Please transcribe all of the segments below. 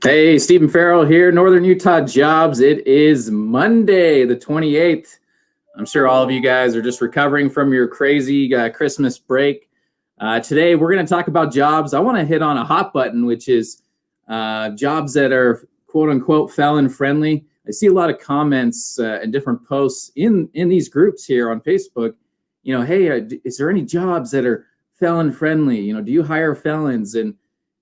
Hey, Stephen Farrell here, Northern Utah Jobs. It is Monday, the 28th. I'm sure all of you guys are just recovering from your crazy Christmas break. Today, we're going to talk about jobs. I want to hit on a hot button, which is jobs that are quote unquote felon friendly. I see a lot of comments and different posts in these groups here on Facebook. You know, hey, is there any jobs that are felon friendly? You know, do you hire felons?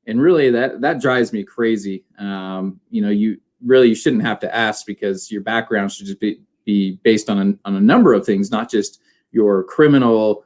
And really, that drives me crazy. You shouldn't have to ask, because your background should just be based on a number of things, not just your criminal,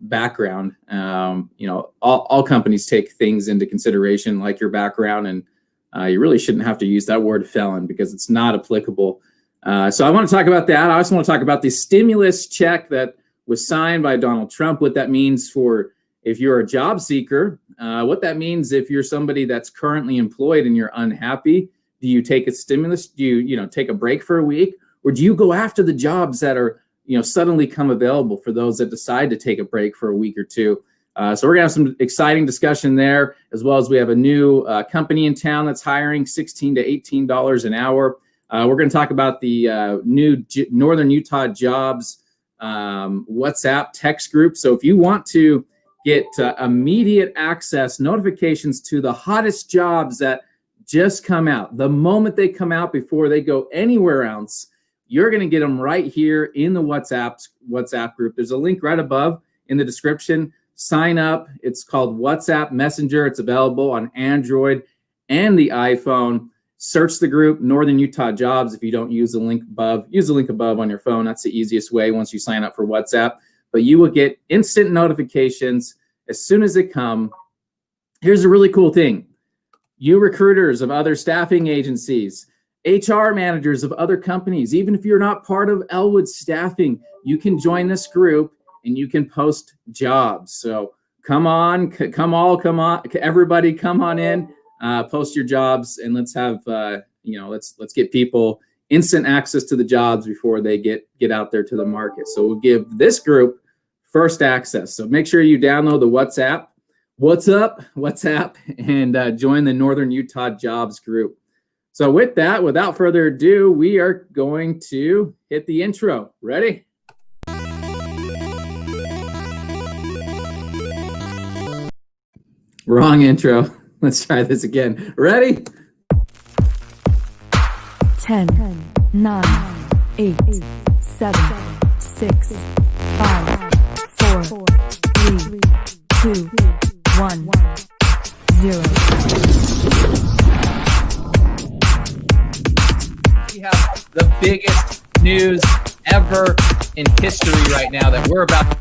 background. All companies take things into consideration, like your background, and you really shouldn't have to use that word felon because it's not applicable. So I want to talk about that. I also want to talk about the stimulus check that was signed by Donald Trump, what that means for if you're a job seeker, what that means if you're somebody that's currently employed and you're unhappy. Do you take a stimulus? Do you take a break for a week? Or do you go after the jobs that are, suddenly come available for those that decide to take a break for a week or two? So we're going to have some exciting discussion there, as well as we have a new company in town that's hiring $16 to $18 an hour. We're going to talk about the new Northern Utah Jobs WhatsApp text group. So if you want to get immediate access notifications to the hottest jobs that just come out, the moment they come out before they go anywhere else, you're going to get them right here in the WhatsApp group. There's a link right above in the description. Sign up. It's called WhatsApp Messenger. It's available on Android and the iPhone. Search the group Northern Utah Jobs. If you don't use the link above, use the link above on your phone. That's the easiest way once you sign up for WhatsApp. But you will get instant notifications as soon as they come. Here's a really cool thing. You recruiters of other staffing agencies, HR managers of other companies, even if you're not part of Elwood Staffing, you can join this group and you can post jobs. So come on, everybody come on in, post your jobs, and let's have, let's get people instant access to the jobs before they get out there to the market. So we'll give this group first access. So make sure you download the WhatsApp, and join the Northern Utah Jobs group. So with that, without further ado, we are going to hit the intro. Ready? Wrong intro. Let's try this again. Ready? 10, 9, 8, 7, 6, 5, 4, 3, 2, 1, 0. We have the biggest news ever in history right now that we're about.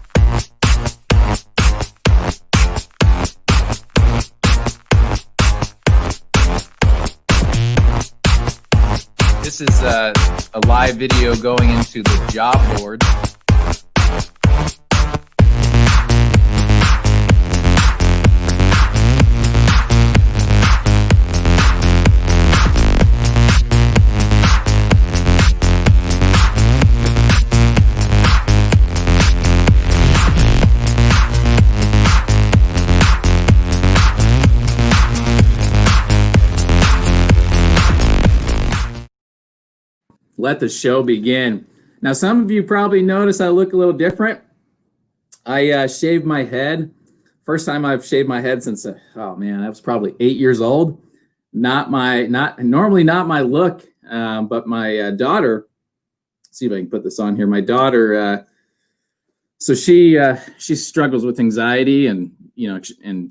This is a live video going into the job board. Let the show begin. Now, some of you probably notice I look a little different. I shaved my head. First time I've shaved my head since, I was probably 8 years old. Normally not my look, but my daughter, let's see if I can put this on here. My daughter, so she struggles with anxiety, and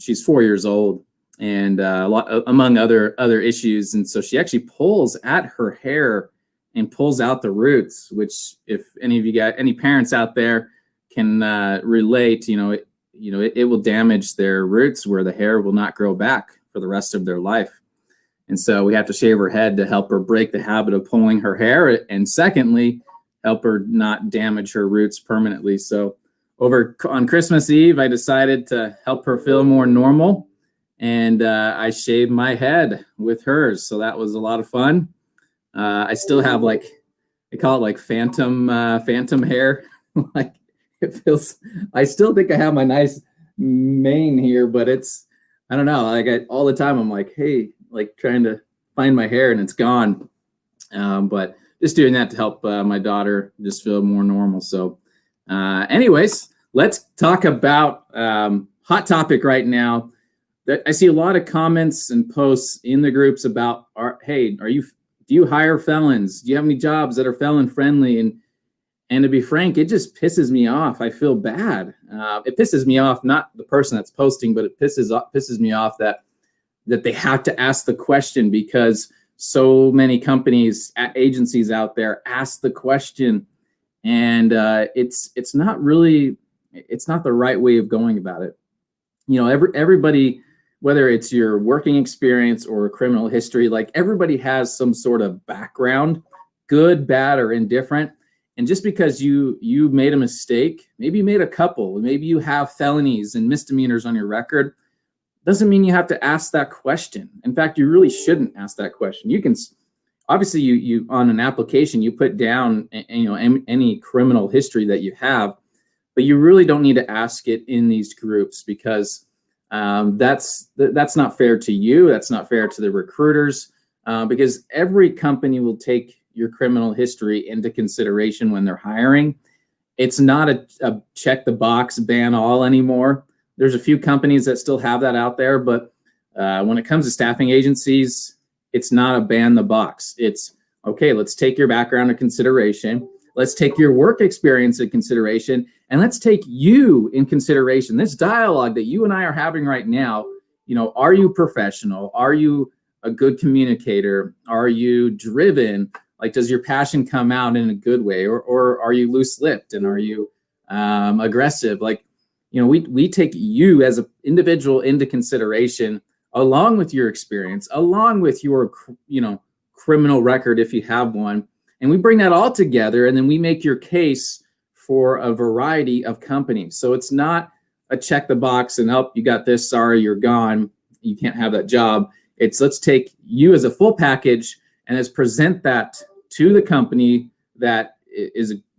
she's 4 years old, and among other issues. And so she actually pulls at her hair and pulls out the roots, which, if any of you got any parents out there can relate, it will damage their roots where the hair will not grow back for the rest of their life. And so we have to shave her head to help her break the habit of pulling her hair, and secondly, help her not damage her roots permanently. So on Christmas Eve, I decided to help her feel more normal, and I shaved my head with hers. So that was a lot of fun. I still have, like, they call it like phantom hair. Like, it feels, I still think I have my nice mane here, but it's, I don't know. Like, all the time I'm like, hey, like trying to find my hair and it's gone. But just doing that to help my daughter just feel more normal. So anyways, let's talk about hot topic right now. I see a lot of comments and posts in the groups about, hey, do you hire felons? Do you have any jobs that are felon friendly? And to be frank, it just pisses me off. I feel bad. It pisses me off, not the person that's posting, but it pisses me off that they have to ask the question, because so many companies, agencies out there ask the question, and it's not the right way of going about it. Everybody, whether it's your working experience or criminal history, like everybody has some sort of background, good, bad, or indifferent. And just because you made a mistake, maybe you made a couple, maybe you have felonies and misdemeanors on your record, doesn't mean you have to ask that question. In fact, you really shouldn't ask that question. You can, obviously, you on an application, you put down any criminal history that you have, but you really don't need to ask it in these groups, because that's not fair to you. That's not fair to the recruiters, because every company will take your criminal history into consideration when they're hiring. It's not a check the box ban all anymore. There's a few companies that still have that out there, but when it comes to staffing agencies, it's not a ban the box. It's okay, let's take your background into consideration. Let's take your work experience into consideration, and let's take you in consideration. This dialogue that you and I are having right now, are you professional? Are you a good communicator? Are you driven? Like, does your passion come out in a good way, or are you loose-lipped, and are you aggressive? Like, we take you as an individual into consideration, along with your experience, along with your, criminal record if you have one, and we bring that all together, and then we make your case for a variety of companies. So it's not a check the box and, oh, you got this, sorry, you're gone, you can't have that job. It's, let's take you as a full package and let's present that to the company that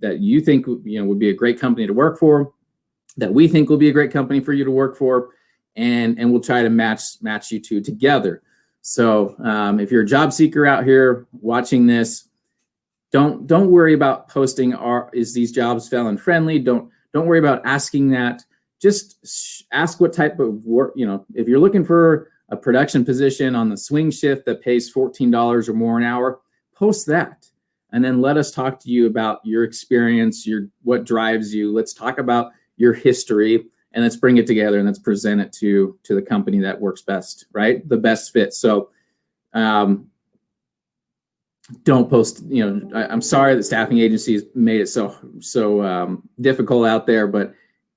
you think would be a great company to work for, that we think will be a great company for you to work for, and we'll try to match you two together. So if you're a job seeker out here watching this, don't worry about posting is these jobs felon friendly. Don't worry about asking that. Just ask what type of work, if you're looking for a production position on the swing shift that pays $14 or more an hour, post that. And then let us talk to you about your experience, what drives you. Let's talk about your history, and let's bring it together and let's present it to the company that works best, right? The best fit. So don't post, I'm sorry that staffing agencies made it so difficult out there, but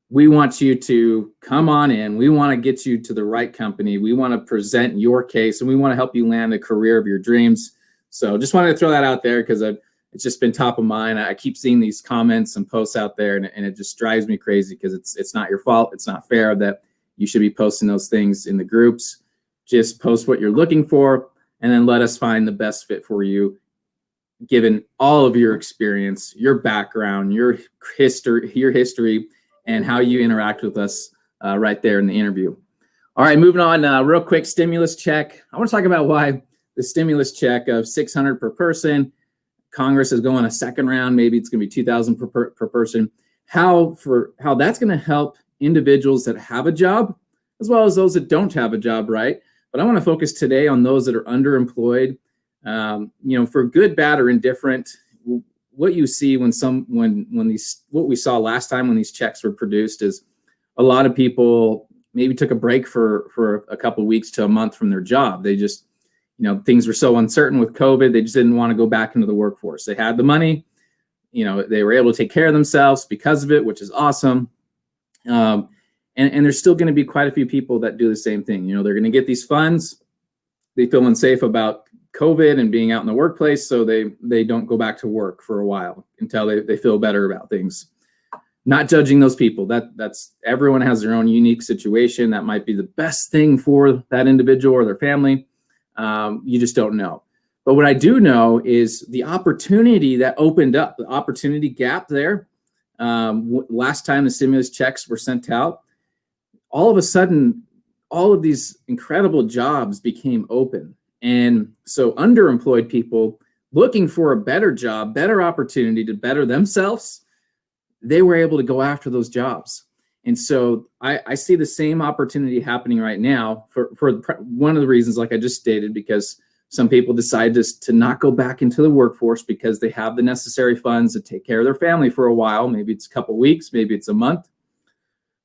we want you to come on in. We want to get you to the right company. We want to present your case, and we want to help you land a career of your dreams. So just wanted to throw that out there, because it's just been top of mind. I keep seeing these comments and posts out there, and it just drives me crazy, because it's not your fault. It's not fair that you should be posting those things in the groups. Just post what you're looking for, and then let us find the best fit for you, given all of your experience, your background, your history, and how you interact with us right there in the interview. All right, moving on. Real quick, stimulus check. I want to talk about why the stimulus check of $600 per person. Congress is going a second round. Maybe it's going to be $2,000 per person. How that's going to help individuals that have a job, as well as those that don't have a job, right? But I want to focus today on those that are underemployed. For good, bad, or indifferent, what you see what we saw last time when these checks were produced is a lot of people maybe took a break for a couple of weeks to a month from their job. They just, things were so uncertain with COVID, they just didn't want to go back into the workforce. They had the money, they were able to take care of themselves because of it, which is awesome. And there's still going to be quite a few people that do the same thing. They're going to get these funds. They feel unsafe about COVID and being out in the workplace, so they don't go back to work for a while until they feel better about things. Not judging those people. That's everyone has their own unique situation. That might be the best thing for that individual or their family. You just don't know. But what I do know is the opportunity that opened up, the opportunity gap there. Last time the stimulus checks were sent out, all of a sudden, all of these incredible jobs became open. And so underemployed people looking for a better job, better opportunity to better themselves, they were able to go after those jobs. And so I see the same opportunity happening right now for one of the reasons, like I just stated, because some people decide to not go back into the workforce because they have the necessary funds to take care of their family for a while. Maybe it's a couple weeks, maybe it's a month.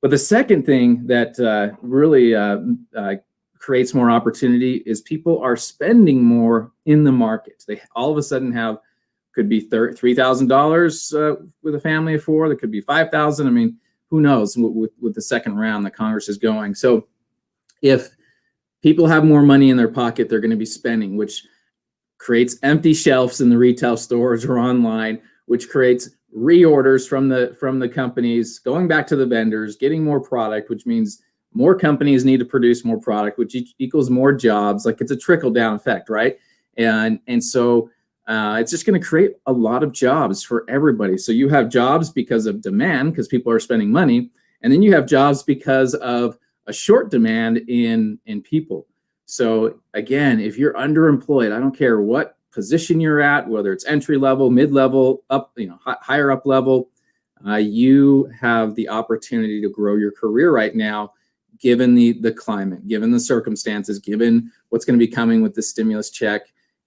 But the second thing that really creates more opportunity is people are spending more in the market. They all of a sudden could be $3,000 with a family of four. There could be $5,000. I mean, who knows with the second round that Congress is going. So if people have more money in their pocket, they're going to be spending, which creates empty shelves in the retail stores or online, which creates reorders from the companies, going back to the vendors, getting more product, which means more companies need to produce more product, which equals more jobs. Like, it's a trickle down effect, right? And so it's just going to create a lot of jobs for everybody. So you have jobs because of demand, because people are spending money, and then you have jobs because of a short demand in people. So again, if you're underemployed, I don't care what position you're at, whether it's entry level, mid level, up, higher up level, you have the opportunity to grow your career right now, given the climate, given the circumstances, given what's going to be coming with the stimulus check.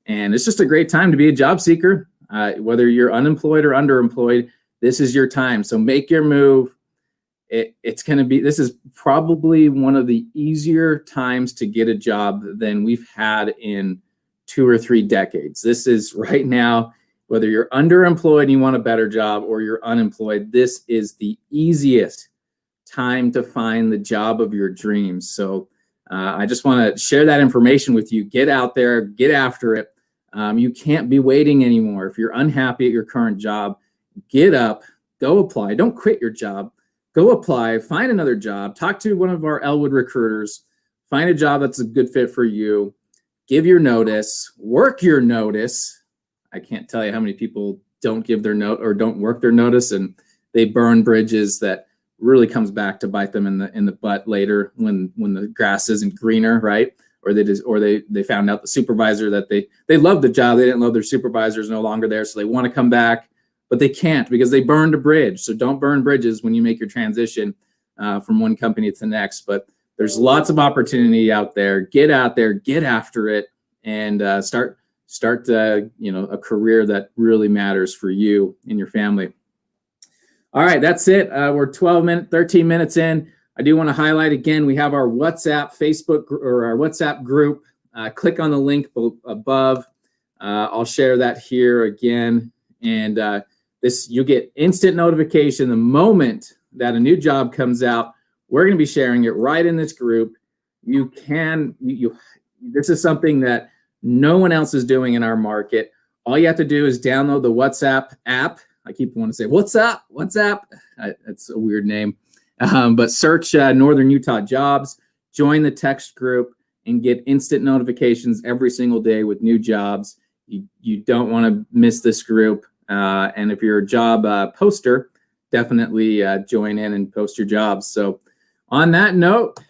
And it's just a great time to be a job seeker. Whether you're unemployed or underemployed, this is your time. So make your move. This is probably one of the easier times to get a job than we've had in 2 or 3 decades. This is right now, whether you're underemployed and you want a better job, or you're unemployed, this is the easiest time to find the job of your dreams. So I just want to share that information with you. Get out there, get after it. You can't be waiting anymore. If you're unhappy at your current job, get up, go apply. Don't quit your job. Go apply, find another job, talk to one of our Elwood recruiters, find a job that's a good fit for you, give your notice, work your notice. I can't tell you how many people don't give their note or don't work their notice, and they burn bridges that really comes back to bite them in the butt later when the grass isn't greener, right? Or they found out the supervisor that they loved the job, they didn't love their supervisors no longer there, so they want to come back, but they can't because they burned a bridge. So don't burn bridges when you make your transition from one company to the next. But there's lots of opportunity out there. Get out there, get after it, and start a career that really matters for you and your family. All right, that's it. We're 13 minutes in. I do want to highlight again, we have our WhatsApp Facebook or our WhatsApp group. Click on the link above. I'll share that here again. And you'll get instant notification the moment that a new job comes out. We're going to be sharing it right in this group. This is something that no one else is doing in our market. All you have to do is download the WhatsApp app. I keep wanting to say, WhatsApp. That's a weird name. But search Northern Utah Jobs, join the text group, and get instant notifications every single day with new jobs. You don't want to miss this group. And if you're a job poster, definitely join in and post your jobs. So on that note,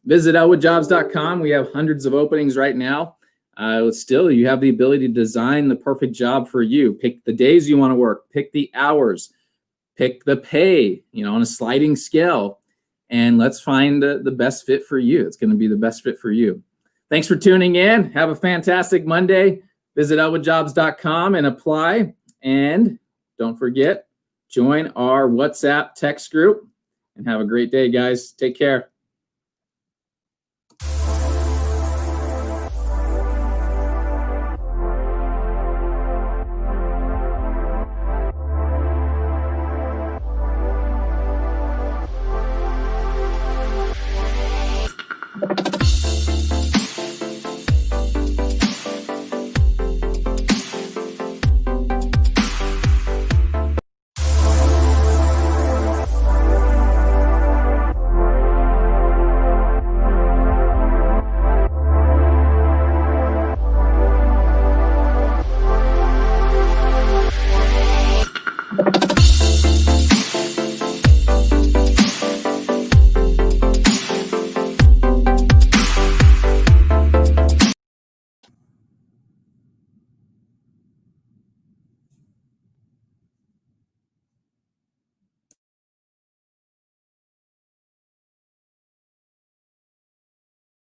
visit elwoodjobs.com. We have hundreds of openings right now. Still, you have the ability to design the perfect job for you. Pick the days you want to work, pick the hours, pick the pay, on a sliding scale, and let's find the best fit for you. It's going to be the best fit for you. Thanks for tuning in. Have a fantastic Monday. Visit elwoodjobs.com and apply. And don't forget, join our WhatsApp text group, and have a great day, guys. Take care.